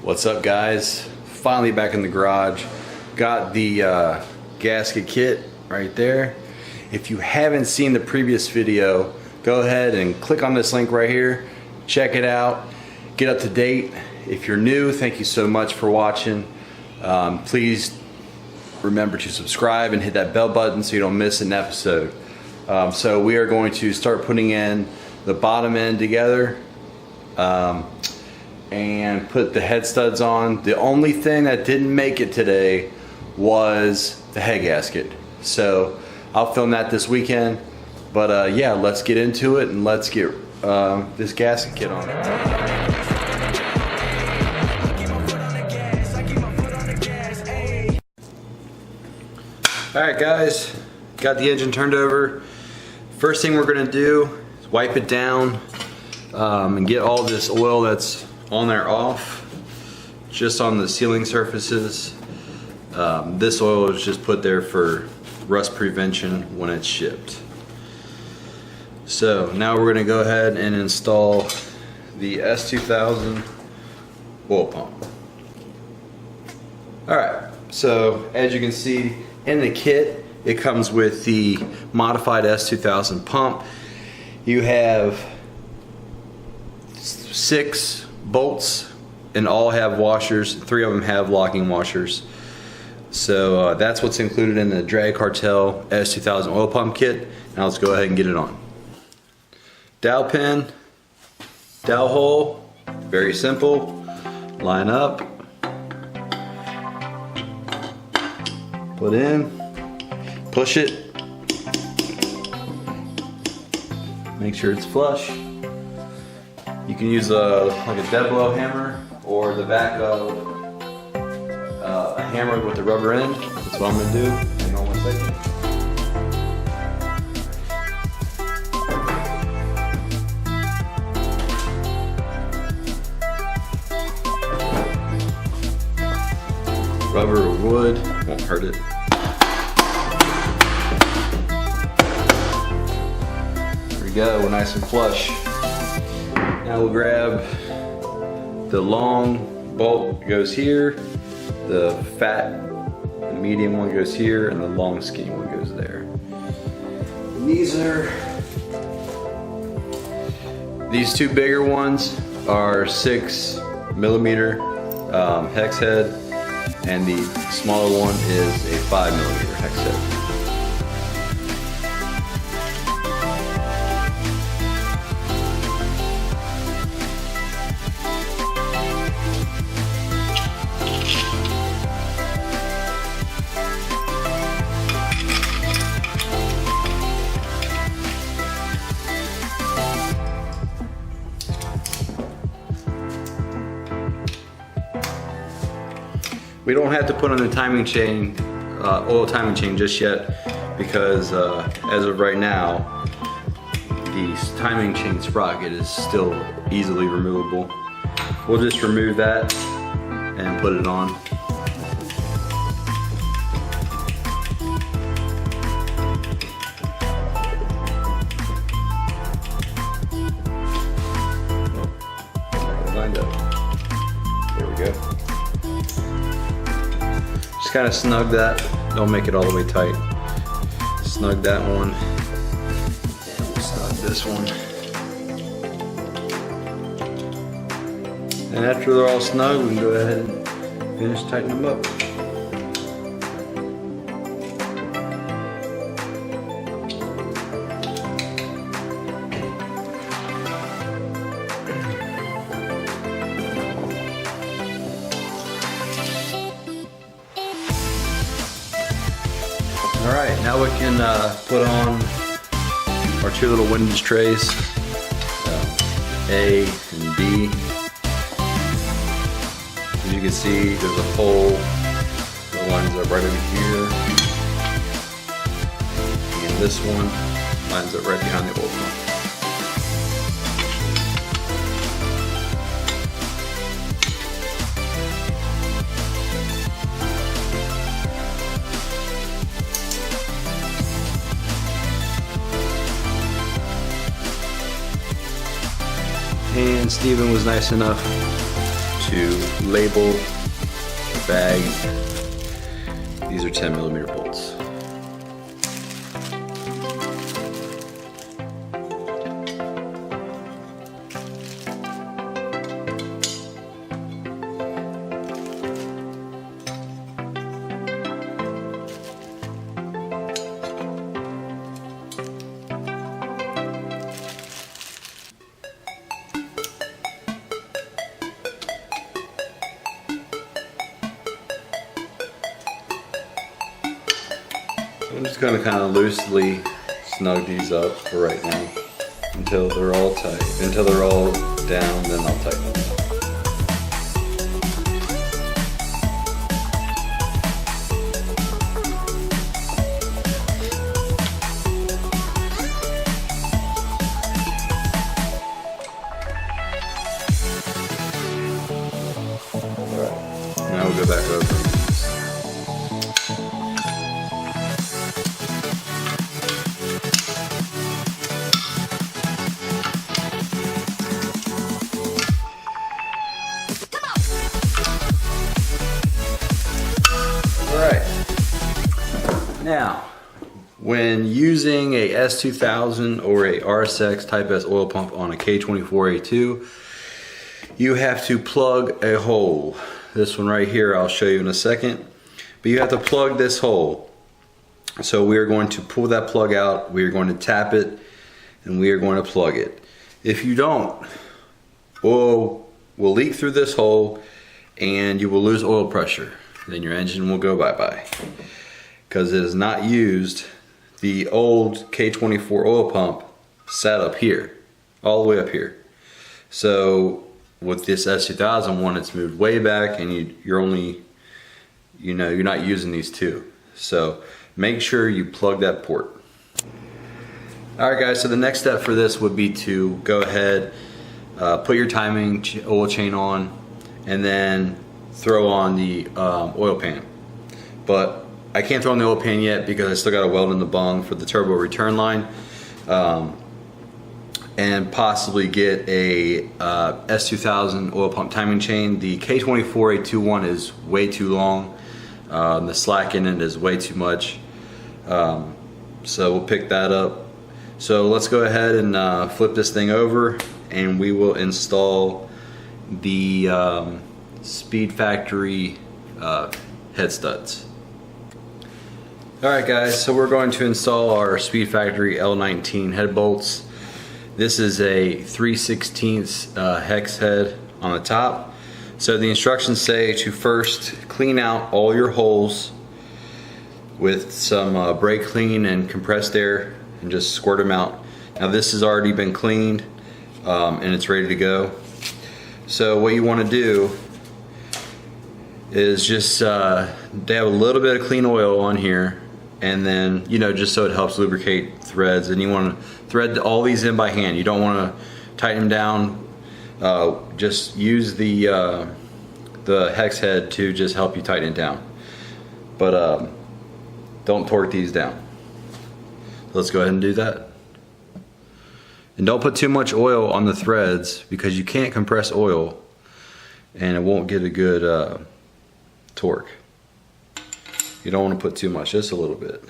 What's up, guys? Finally back in the garage. Got the gasket kit right there. If you haven't seen the previous video, go ahead and click on this link right here. Check it out. Get up to date. If you're new, thank you so much for watching. Please remember to subscribe and hit that bell button so you don't miss an episode. So we are going to start putting in the bottom end together. And put the head studs on. The only thing that didn't make it today was the head gasket. So I'll film that this weekend. But yeah, let's get into it and let's get this gasket kit on. Alright guys, got the engine turned over. First thing we're gonna do is wipe it down and get all this oil that's on there off, just on the sealing surfaces. This oil is just put there for rust prevention when it's shipped. So now we're going to go ahead and install the S2000 oil pump. Alright, so as you can see in the kit, it comes with the modified S2000 pump. You have 6 bolts and all have washers. 3 of them have locking washers. So that's what's included in the Drag Cartel S2000 oil pump kit. Now let's go ahead and get it on. Dowel pin, dowel hole, very simple. Line up, put in, push it, make sure it's flush. You can use like a dead blow hammer or the back of a hammer with the rubber end. That's what I'm going to do. Hang on 1 second. Rubber or wood won't hurt it. There we go, we're nice and flush. Now we'll grab the long bolt goes here, the fat, the medium one goes here, and the long skinny one goes there. And these 2 bigger ones are 6mm hex head, and the smaller one is a 5mm hex head. We don't have to put on the timing chain, oil timing chain just yet, because as of right now, the timing chain sprocket is still easily removable. We'll just remove that and put it on. Lined up. There we go. Just kind of snug that, don't make it all the way tight. Snug that one, and we'll snug this one. And after they're all snug, we can go ahead and finish tightening them up. Alright, now we can put on our 2 little windage trays, A and B. As you can see, there's a hole that lines up right over here, and this one lines up right behind the oil pump. And Steven was nice enough to label the bag. These are 10mm bolts. I'm just going to kind of loosely snug these up for right now until they're all tight. Until they're all down, then I'll tighten them. Alright, now we'll go back over. Now, when using a S2000 or a RSX Type S oil pump on a K24A2, you have to plug a hole. This one right here, I'll show you in a second. But you have to plug this hole. So we are going to pull that plug out, we are going to tap it, and we are going to plug it. If you don't, oil will leak through this hole and you will lose oil pressure. Then your engine will go bye-bye. Because it is not used, the old K24 oil pump sat up here, all the way up here. So with this S2000 one, it's moved way back, and you're only, you're not using these two. So make sure you plug that port. All right, guys. So the next step for this would be to go ahead, put your timing oil chain on, and then throw on the oil pan. But I can't throw on the oil pan yet because I still got to weld in the bung for the turbo return line, and possibly get a S2000 oil pump timing chain. The K24A21 is way too long. The slack in it is way too much. So we'll pick that up. So let's go ahead and flip this thing over, and we will install the Speed Factory head studs. Alright guys, so we're going to install our Speed Factory L19 head bolts. This is a 3/16 hex head on the top. So the instructions say to first clean out all your holes with some brake clean and compressed air and just squirt them out. Now this has already been cleaned and it's ready to go. So what you want to do is just dab a little bit of clean oil on here, and then, just so it helps lubricate threads. And you want to thread all these in by hand. You don't want to tighten them down. Just use the hex head to just help you tighten it down. But don't torque these down. Let's go ahead and do that. And don't put too much oil on the threads, because you can't compress oil and it won't get a good torque. You don't want to put too much, just a little bit.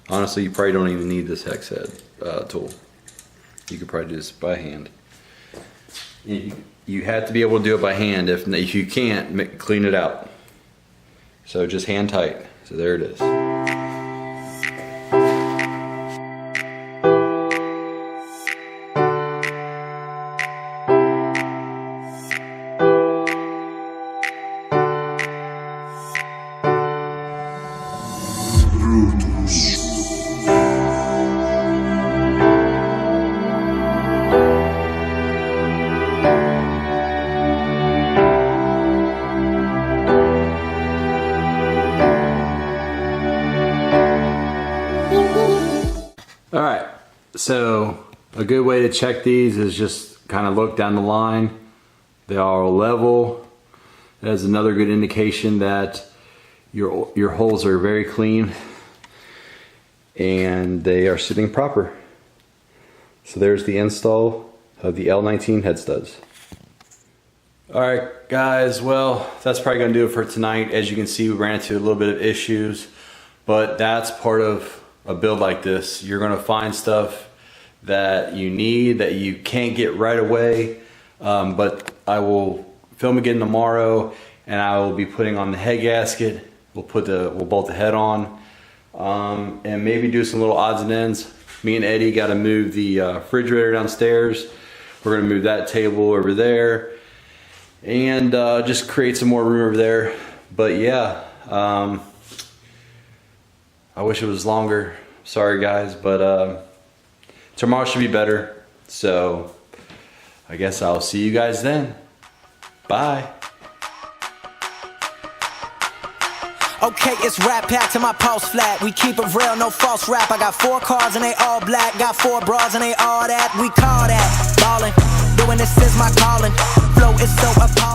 Honestly, you probably don't even need this hex head tool. You could probably do this by hand. You have to be able to do it by hand. If you can't, clean it out. So just hand tight. So there it is. Alright, so a good way to check these is just kind of look down the line. They are level. That is another good indication that your holes are very clean and they are sitting proper. So there's the install of the L19 head studs. Alright guys, well that's probably going to do it for tonight. As you can see, we ran into a little bit of issues, but that's part of a build like this. You're going to find stuff that you need that you can't get right away, but I will film again tomorrow and I will be putting on the head gasket. We'll bolt the head on, and maybe do some little odds and ends. Me and Eddie got to move the refrigerator downstairs. We're going to move that table over there and just create some more room over there. But yeah, I wish it was longer. Sorry guys, but tomorrow should be better. So I guess I'll see you guys then. Bye. Okay, it's Rap Pack to my pulse flat. We keep it real, no false rap. I got 4 cars and they all black. Got 4 bras and they all that. We call that ballin'. Doing this is my calling. Flow is so appalling.